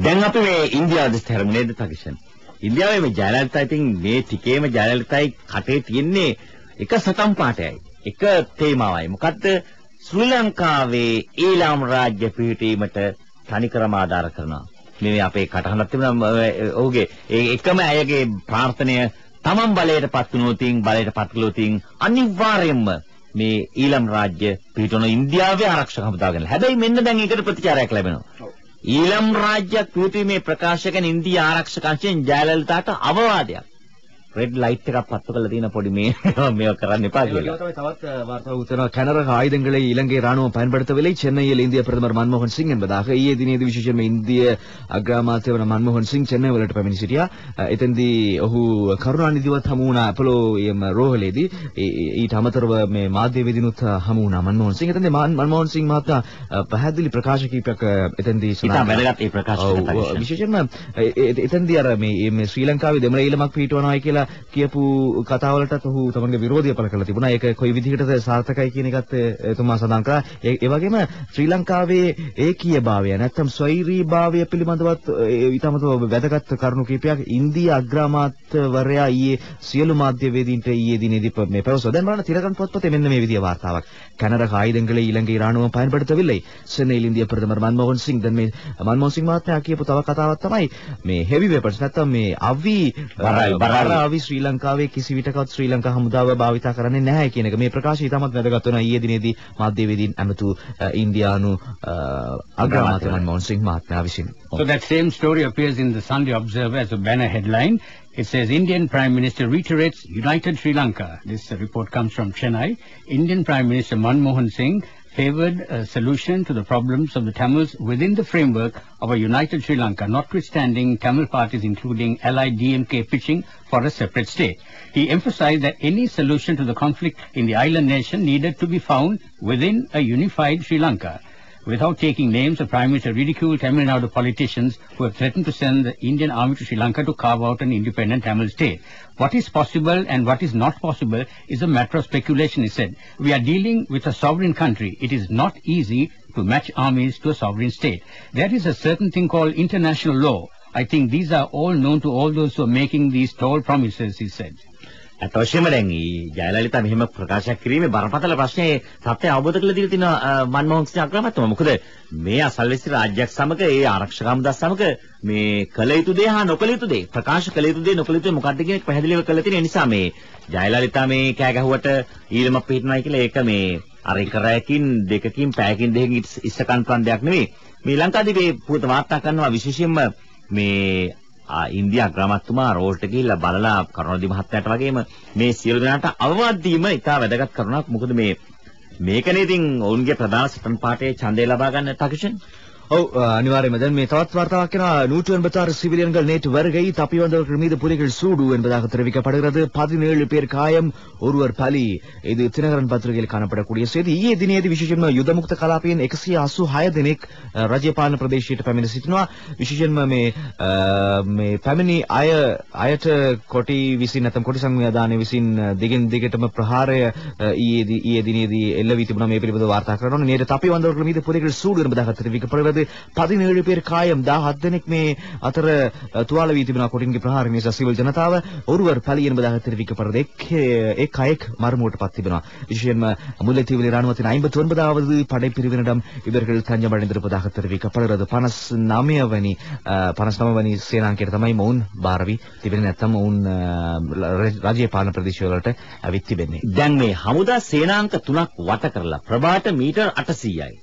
දැන් අපි මේ ඉන්දියාව දිහා හැරෙමු නේද තකිෂන්? ඉන්දියාවේ මේ ජයලලිතා ඉතින් මේ ටිකේම ජයලලිතායි කටේ තියෙන්නේ එක සතම් පාටයයි. එක තේමාවයි. මොකද්ද? ශ්‍රී ලංකාවේ ඊළාම් රාජ්‍ය පිහිටීමට තනිකරම ආධාර කරනවා. මේ අපේ කටහඬක් තිබුණා ඔහුගේ ඒ එකම අයගේ ප්‍රාර්ථනය තමන් බලයටපත් වුණොතින් බලයටපත් කළොතින් අනිවාර්යයෙන්ම මේ ඊළාම් රාජ්‍ය පිහිටවන ඉන්දියාවේ ආරක්ෂක හමුදාව ගැන. හැබැයි මෙන්න දැන් ඒකට ප්‍රතිචාරයක් ලැබෙනවා. ඊළාම් රාජ්‍යයක් පිහිටීමේ ප්‍රකාශ කරන ඉන්දියා ආරක්ෂක අංශයෙන් ජයලලිතාට අවවාදයක්. රෙඩ් ලයිට් එකක් පත්තු කරලා තියෙන පොඩි මේව කරන්න එපා කියලා. தவத் வார்த்தை உத்தரவு கனரக ஆயுதங்களை இலங்கை ராணுவம் பயன்படுத்தவில்லை. சென்னையில் இந்திய பிரதமர் மன்மோகன் சிங் என்பதாக ඊයේ දිනේදී විශේෂයෙන්ම ඉන්දිය අග්‍රාමාත්‍ය වන මන්මෝහන් සිං ಚೆನ್ನೈ වලට පැමිණ සිටියා. එතෙන්දී ඔහු කරුණානිධිවත් හමු වුණා අපොලෝ රෝහලේදී. ඊට අමතරව මේ මාධ්‍යවේදීනුත් හමු වුණා මන්මෝහන් සිං. එතෙන්දී මන්මෝහන් සිං මහතා පැහැදිලි ප්‍රකාශ කිහිපයක් එතෙන්දී ඉතා වැදගත් ඒ ප්‍රකාශ කරලා විශේෂයෙන්ම එතෙන්දී අර මේ ශ්‍රී ලංකාවේ දෙමළ ඊළමක් පිහිටවනවායි කියලා කියපු කතාවලටත් ඔහු තමන්ගේ විරෝධය පළ කරලා තිබුණා. ඒක කොයි විදිහකටද සාර්ථකයි කියන එකත් එතුමා සඳහන් කළා. ඒ වගේම ශ්‍රී ලංකාවේ ඒකීයභාවය නැත්නම් ස්වෛරීභාවය පිළිබඳවත් ඊටමතව වැදගත් කරුණු කිහිපයක් ඉන්දියා අග්‍රාමාත්‍යවරයා ඊයේ සියලු මාධ්‍යවේදීන්ට ඊයේ දිනේදී මේ පැවසුවා. දැන් බලන්න තිලකන් පොත්පතේ මෙන්න මේ විදිය වාර්තාවක්. கனரக ஆயுதங்களை இலங்கை ராணுவம் பயன்படுத்தவில்லை. சென்னையில் இந்திய பிரதமர் மன்மோகன் சிங் දැන් මේ මන්මෝහන් සිං මහත්මයා කියපු තව කතාවක් තමයි මේ හෙවි වෙපන්ස් නැත්නම් මේ අවි ශ්‍රී ලංකාවේ කිසි විටකවත් ශ්‍රී ලංකා හමුදාව භාවිතා කරන්නේ නැහැ කියන එක. මේ ප්‍රකාශය ඉතාමත් වැදගත් වෙනවා ඊයේ දිනේදී මාධ්‍යවේදීන් ඇමතු ඉන්දියානු අග්‍රාමාත්‍ය මන්මෝහන් සිං මහත්මයා විසින්. So that same story appears in the Sunday Observer as a banner headline. It says Indian Prime Minister reiterates United Sri Lanka. This report comes from Chennai. Indian Prime Minister Manmohan Singh favoured a solution to the problems of the Tamils within the framework of a united Sri Lanka, notwithstanding Tamil parties including allied DMK pitching for a separate state. He emphasized that any solution to the conflict in the island nation needed to be found within a unified Sri Lanka. Without taking names, the Prime Minister ridiculed Tamil Nadu politicians who have threatened to send the Indian army to Sri Lanka to carve out an independent Tamil state. What is possible and what is not possible is a matter of speculation, he said. We are dealing with a sovereign country. It is not easy to match armies to a sovereign state. There is a certain thing called international law. I think these are all known to all those who are making these tall promises, he said. අතවශ්‍යම දැන් ඊ ජයලලිතා මෙහෙම ප්‍රකාශයක් කිරීමේ බරපතල ප්‍රශ්නේ සත්‍ය අවබෝධ කරලා දීලා තිනවා මන්මෝහන් සිං අග්‍රාමාත්‍යතුමා. මොකද මේ අසල්වැසි රාජ්‍යයක් සමග ඒ ආරක්ෂක හමුදා සමග මේ කළ යුතු දේ හා නොකළ යුතු දේ ප්‍රකාශ කළ යුතු දේ නොකළ යුතු දේ මොකක්ද කියන එක පැහැදිලිව කරලා තියෙන නිසා මේ ජයලලිතා මේ කෑ ගැහුවට ඊළම පිටිනයි කියලා ඒක මේ අර එක රැයකින් දෙකකින් පැයකින් දෙකකින් ඉස්සකන් ප්‍රන්දයක් නෙවෙයි. මේ ලංකාදීපේ පුවත වාර්තා කරනවා විශේෂයෙන්ම මේ ඉන්දියා අග්‍රාමාත්‍යතුමා රෝල්ට ගිහිල්ලා බලලා කරුණාදී මහත්තයාට වගේම මේ සියලු දෙනාට අවවාද දීම ඉතා වැදගත් කරුණක්. මොකද මේකනේ ඉතින් ඔවුන්ගේ ප්‍රධාන සටන් පාඨයේ ඡන්දය ලබා ගන්න තකිෂන්. அனிவாரியமாக දැන් මේ තවත් வார்තාවක් වෙනවා 186 சிவிலியன்கள் நேற்று வருகை தப்பி வந்தவர்கள் மீது புலிகள் சூடு என்பதாக தெரிவிக்கப்படுகிறது. 17 பேர் காயம், ஒருவர் பலி. இது தினகரன் பத்திரிகையில் காணப்படக்கூடிய செய்தி. ඊයේ දිනේදී විශේෂයෙන්ම යුද මුක්ත කලාපයෙන් 186 දෙනෙක් රජ්‍ය පාලන ප්‍රදේශයට පැමිණ සිටිනවා. විශේෂයෙන්ම මේ පැමිණි අයට කොටි විසින් නැත්නම් කොටි සංවිධානය විසින් දිගින් දිගටම ප්‍රහාරය ඊයේ දිනේදී එල්ල වී තිබුණා. මේ පිළිබඳව වාර්තා කරනවා. நேற்று தப்பி வந்தவர்கள் மீது புலிகள் சூடு என்பதாக தெரிவிக்கப்படுகிறது. 17 பேர் காயம், 17 දෙනෙක් මේ අතර තුවාල වී තිබෙනවා කොටින්ගේ ප්‍රහාරය නිසා සිවිල් ජනතාව. ஒருவர் பலி என்பதாக தெரிவிக்கப்படுகிறது. එක් අයෙක් මරණයටපත් තිබෙනවා. විශේෂයෙන්ම මුல்லைத்தீவில் ராணுவத்தின் 59வது படைப்பிரிவினரிடம் இவர்கள் தஞ்சம் அடைந்திருப்பதாக தெரிவிக்கப்படுகிறது. 59 වනි සේනාංකයට තමයි මොවුන් බාර වී තිබෙන්නේ. නැත්නම් මොවුන් රාජ්‍ය පාලන ප්‍රදේශවලට ඇවිත් තිබෙන්නේ. දැන් මේ හමුදා සේනාංක 3ක් වට කරලා ප්‍රභාට මීටර් 800යි.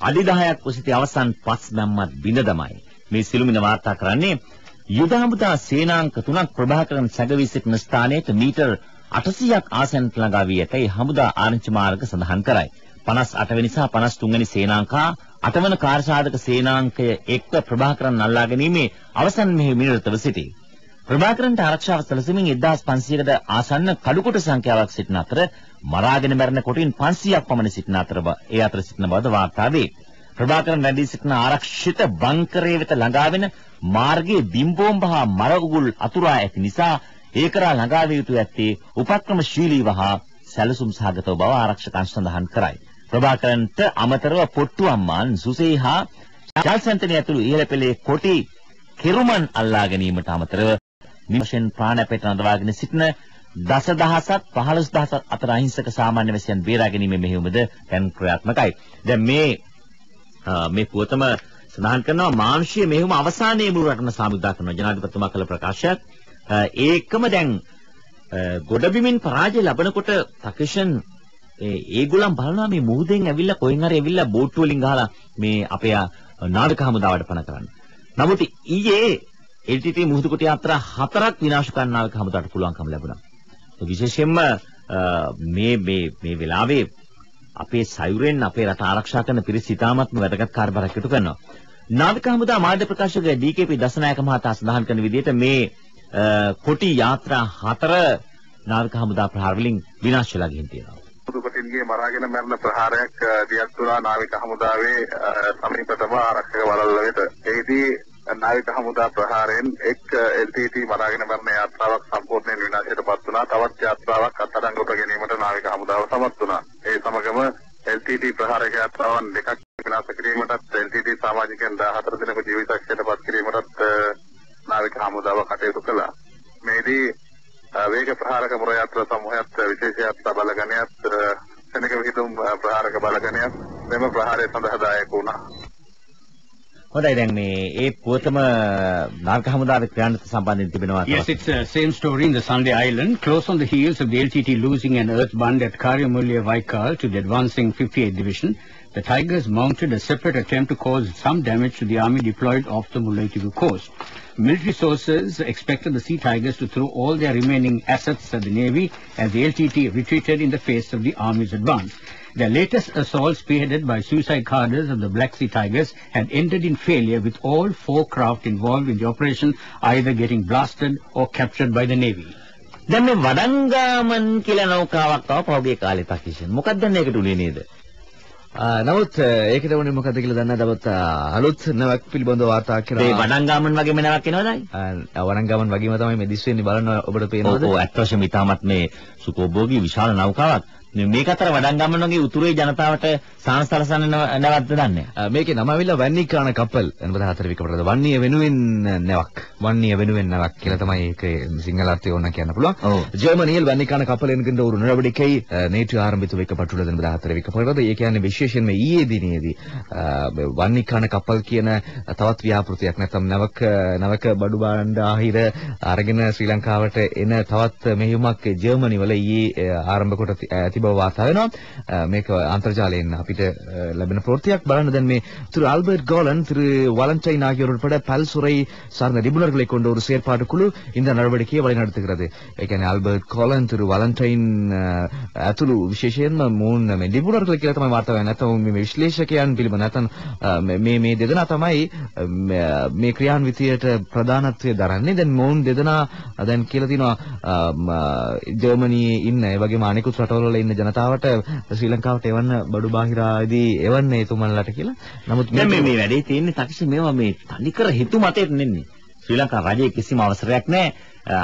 අඩි 10ක් උසිත අවසන් පස් බැම්මත් බිඳ දමයි. මේ සිළුමිණ වාර්තා කරන්නේ යුද හමුදා සේනාංක 3ක් ප්‍රභාකරන් සැගවී සිටින ස්ථානයට මීටර් 800ක් ආසන්නට ළඟා වී ඇතැයි හමුදා ආරංචි මාර්ග සඳහන් කරයි. 58 වෙනි සහ 53 වෙනි සේනාංකා 8 වන කාර්යසාධක සේනාංකය එක්ව ප්‍රභාකරන් අල්ලා ගැනීමේ අවසන් මෙහි නිරතව සිටී. ප්‍රභාකරන්ට ආරක්ෂාව සැලසීමෙන් 1500කට ආසන්න කඩුකොට සංඛ්‍යාවක් සිටින අතර මරාගෙන මැරෙන කොටින් 500ක් පමණ සිටින අතර ඒ අතර සිටින බව වාර්තා වේ. ප්‍රභාකරන් රැඳී සිටින ආරක්ෂිත බංකරයේ වෙත ළඟා වෙන මාර්ගයේ බිම්බෝම්බ හා මර උගුල් අතුරා ඇති නිසා ඒ කරා ළඟා විය යුතු ඇත්තේ උපක්‍රමශීලීව හා සැලසුම් සහගතව බව ආරක්ෂකයන් සඳහන් කරයි. ප්‍රභාකරන්ට අමතරව පොට්ටු අම්මාන් සුසේ හා ජල්සන්තනය ඇතුළු ඉහළ පෙළේ කොටි කෙරුමන් අල්ලා ගැනීමට අමතරව නිවශෙන් ප්‍රාණපේට නදවාගෙන සිටින දසදහසක් 15000ක් අතර අහිංසක සාමාන්‍ය වැසියන් බේරා ගැනීමේ මෙහෙයුමද දැන් ක්‍රියාත්මකයි. දැන් මේ පුවතම සඳහන් කරනවා මානුෂීය මෙහෙයුම අවසානයේ මුළු රටම සාමුද්දා කරනවා ජනාධිපතිතුමා කළ ප්‍රකාශයක්. ඒකම දැන් ගොඩබිමින් පරාජය ලැබනකොට තකේෂන් ඒගොල්ලන් බලනවා මේ මුහුදෙන් ඇවිල්ලා කොහෙන් හරි ඇවිල්ලා බෝට්ටු වලින් ගහලා මේ අපේ නාවික හමුදාවට පණ කරන්න. නමුත් ඊයේ LTT මුහුදු කොට යාත්‍රා 4ක් විනාශ කරන්න නාවික හමුදාවට පුළුවන්කම ලැබුණා. විශේෂයෙන්ම මේ වෙලාවේ අපේ සයුරෙන් අපේ රට ආරක්ෂා කරන පිරිස ඉතාමත්ම වැදගත් කාර්යභාරයක් ඉටු කරනවා. නාවික හමුදා මාධ්‍ය ප්‍රකාශක DKP දසනායක මහතා සඳහන් කරන විදිහට මේ කොටි යාත්‍රා 4 නාවික හමුදා ප්‍රහාර වලින් විනාශ වෙලා ගිහින් තියෙනවා. මුදුකොටින්ගේ මරාගෙන මරණ ප්‍රහාරයක් දියත් වුණා නාවික හමුදාවේ සමීපතම ආරක්ෂක වළල්ල වෙත. එහිදී නාවික හමුදා ප්‍රහාරයෙන් එක් LTT මරාගෙන මරණ යාත්‍රාවක් සම්පූර්ණයෙන් විනාශයටපත් වුණා. තවත් යාත්‍රාවක් අත්අඩංගුවට ගැනීමට නාවික හමුදාව සමත් වුණා. ඒ සමගම LTT ප්‍රහාරක යාත්‍රාවන් දෙකක් විනාශ කිරීමටත් LTT සමාජිකයන් 14 දෙනෙකු ජීවිතක්ෂයටපත් කිරීමටත් නාවික හමුදාව කටයුතු කළා. මේදී වේග ප්‍රහාරක මුර යාත්‍රා සමූහයත් විශේෂ යාත්‍රා බලගණයත් සෙනඟ විහිදුම් ප්‍රහාරක බලගණයත් මෙම ප්‍රහාරය සඳහා දායක වුණා. හොඳයි දැන් මේ ඒ පුවතම නාවික හමුදාවේ ක්‍රියාන්විත සම්බන්ධයෙන් තිබෙනවා. Yes, it's the same story in the Sunday Island. Close on the heels of the LTT losing an earth bund at Karyamulya Vaikal to the advancing 58th Division, the Tigers mounted a separate attempt to cause some damage to the army deployed off the Mullaitivu coast. Military sources expected the Sea Tigers to throw all their remaining assets at the Navy as the LTT retreated in the face of the Army's advance. Their latest assault, spearheaded by suicide cadres of the Black Sea Tigers, had ended in failure with all 4 craft involved in the operation either getting blasted or captured by the Navy. දැන් මේ වඩංගාමන් කියලා නෞකාවක් ආව පහුගිය කාලේ තකිෂන්. මොකක්ද දැන් ඒකට උනේ නේද? නමුත් ඒකට වුණේ මොකද කියලා දන්නේ නැවත අලුත් නැවක් පිළිබඳව වාර්තා කරා. මේ වඩංගාමන් වගේම නැවක් එනවදයි? වඩංගාමන් වගේම තමයි මේ දිස් වෙන්නේ බලන්න ඔබට පේනවද? ඔව් අත් වශයෙන්ම ඉතාමත් මේ සුඛෝභෝගී විශාල නෞකාවක්. මේක අතර වඩංගාමන් වගේ උතුරේ ජනතාවට සානසලසන නැවත්ද දන්නේ. මේකේ නම ඇවිල්ලා වන්නිකාන කපල් එනබද හතර විකපරද වන්නිය වෙනුවෙන් නැවක්. වන්නිය වෙනුවෙන් නැවක් කියලා තමයි ඒක සිංහල අර්ථය ඕන කියන්න පුළුවන්. ජර්මනිயில் வன்னிக்கான கப்பல் என்கின்ற ஒரு நடவடிக்கை நேற்று ஆரம்பித்து வைக்கப்பட்டுள்ளது என்பது හතර විකපරද. ඒ කියන්නේ විශේෂයෙන්ම ඊයේ දිනේදී වන්නිකාන කපල් කියන තවත් ව්‍යාපෘතියක් නැත්නම් නැවක බඩු භාණ්ඩ ආහිර අරගෙන ශ්‍රී ලංකාවට එන තවත් මෙහෙයුමක් ජර්මනි වල ඊයේ ආරම්භ කොට තිබව වාර්තා වෙනවා. මේක අන්තර්ජාලයෙන් අපිට ලැබෙන ප්‍රවෘත්තියක්. බලන්න දැන් මේ திரு ஆல்பர்ட் கோலன் திரு வாலண்டைன் ஆகியோர் உட்பட பல்துறை சார்ந்த நிபுணர்களை கொண்ட ஒரு செயற்பாடு குழு இந்த நடவடிக்கையை வழிநடத்துகிறது. ඒ කියන්නේ ආල්බර්ට් கோலன் திரு வாலண்டைன் ඇතුළු විශේෂයෙන්ම මූන් මේ නිබුණර්ගල කියලා තමයි වාර්තා වෙන්නේ. නැත්නම් මේ විශ්ලේෂකයන් පිළිබඳ නැත්නම් මේ දෙදෙනා තමයි මේ ක්‍රියාන්විතයට ප්‍රධානත්වය දරන්නේ. දැන් මූන් දෙදෙනා දැන් කියලා තිනවා ජර්මනියේ ඉන්න ඒ වගේම අනෙකුත් රටවල ඉන්න ජනතාවට ශ්‍රී ලංකාවට එවන්න බඩු බාහිර ආදී එවන්නේ එතුමන්ලට කියලා. නමුත් මේ වැඩේ තියෙන්නේ තක්ෂ මේවා මේ තනිකර හිතු මතයට නෙන්නේ. ශ්‍රී ලංකා රජයේ කිසිම අවසරයක් නැහැ.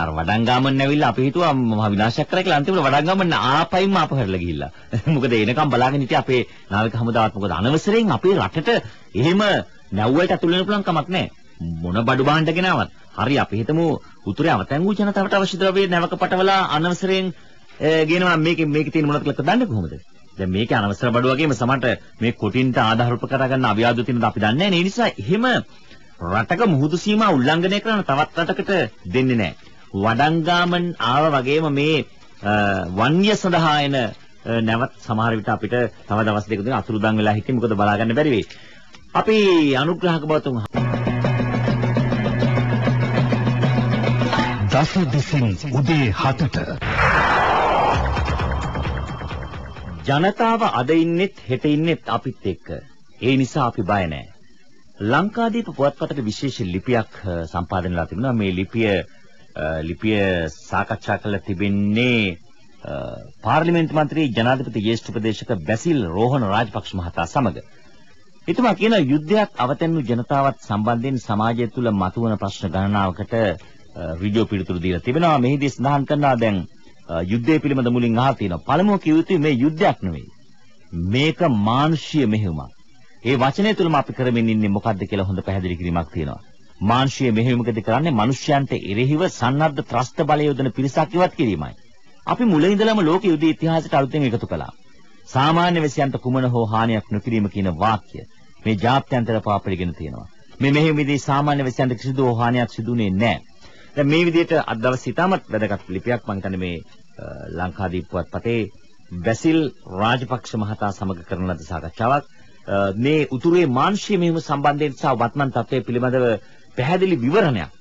අර වඩංගාමන් නැවිලා අපි හිතුවා මහ විනාශයක් කරා කියලා. අන්තිමට වඩංගාමන් ආපයින්ම අපහැරලා ගිහිල්ලා. මොකද එනකම් බලාගෙන හිටියේ අපේ නාවික හමුදාවත් මොකද අනවසරයෙන් අපේ රටට එහෙම නැව්වලට අතුල් වෙන්න පුළුවන් කමක් නැහැ. මොන බඩු බාණ්ඩ ගෙනාවත්. හරි අපි හිතමු උතුරේ අවතැන් වූ ජනතාවට අවශ්‍ය ද්‍රව්‍ය නැවක පටවලා අනවසරයෙන් ගේනවා. මේකේ තියෙන මොනවද කියලා දන්නේ කොහොමද? දැන් මේකේ අනවසර බඩු වගේම සමහරට මේ කොටින්ට ආධාර උප කරගන්න අවියාදු තියෙනද අපි දන්නේ නැහැ. ඒ නිසා එහෙම රටක මුහුදු සීමා උල්ලංඝනය කරන තවත් රටකට දෙන්නේ නැහැ. වඩංගාමන් ආව වගේම මේ වන්‍ය සඳහා එන නැවත් සමහර විට අපිට තව දවස් දෙක තුනක් අතුරුදන් වෙලා හිටියේ. මොකද බලා ගන්න බැරි වෙයි. අපි අනුග්‍රහක බවතුන් දස දිසින් උදේ 7ට ජනතාව අද ඉන්නෙත් හෙට ඉන්නෙත් අපිත් එක්ක. ඒ නිසා අපි බය නැහැ. ලංකාදීප පුවත්පතට විශේෂ ලිපියක් සම්පාදනය වෙලා තිබුණා. මේ ලිපිය සාකච්ඡා කරලා තිබෙන්නේ පාර්ලිමේන්තු මන්ත්‍රී ජනාධිපති ජ්‍යෙෂ්ඨ උපදේශක බැසිල් රෝහණ රාජපක්ෂ මහතා සමග. එතුමා කියන යුද්ධයක් අවතැන් වූ ජනතාවත් සම්බන්ධයෙන් සමාජය තුළ මතුවන ප්‍රශ්න ගණනාවකට ඍජුව පිළිතුරු දීලා තිබෙනවා. මෙහිදී සඳහන් කරනවා දැන් යුද්ධය පිළිබඳ මුලින් අහලා තියෙනවා. පළමුව කිව්ව යුත්තේ මේ යුද්ධයක් නෙවෙයි. මේක මානුෂීය මෙහෙයුමක්. ඒ වචනය තුලම අපි කරමින් ඉන්නේ මොකද්ද කියලා හොඳ පැහැදිලි කිරීමක් තියෙනවා. මාංශීය මෙහෙයුමකදී කරන්නේ මිනිස්යන්ට එරෙහිව සන්නද්ධ ත්‍රස්ත බලය යොදන පිරිසක් ඉවත් කිරීමයි. අපි මුල ඉඳලම ලෝක යුද ඉතිහාසයට අලුතෙන් එකතු කළා. සාමාන්‍ය වැසියන්ට කුමන හෝ හානියක් නොකිරීම කියන වාක්‍ය මේ ජාත්‍යන්තර පාපරිගෙන තියෙනවා. මේ මෙහෙයුමේදී සාමාන්‍ය වැසියන්ට කිසිදු හානියක් සිදුුනේ නැහැ. දැන් මේ විදිහට අද දවස් ඉතාමත් වැදගත් ලිපියක් මම කියන්නේ මේ ලංකාදීප පුවත්පතේ බැසිල් රාජපක්ෂ මහතා සමග කරන ලද සාකච්ඡාවක්. මේ උතුරේ මාංශීය මෙහෙයුම සම්බන්ධයෙන් සහ වත්මන් තත්ත්වය පිළිබඳව පැහැදිලි විවරණයක්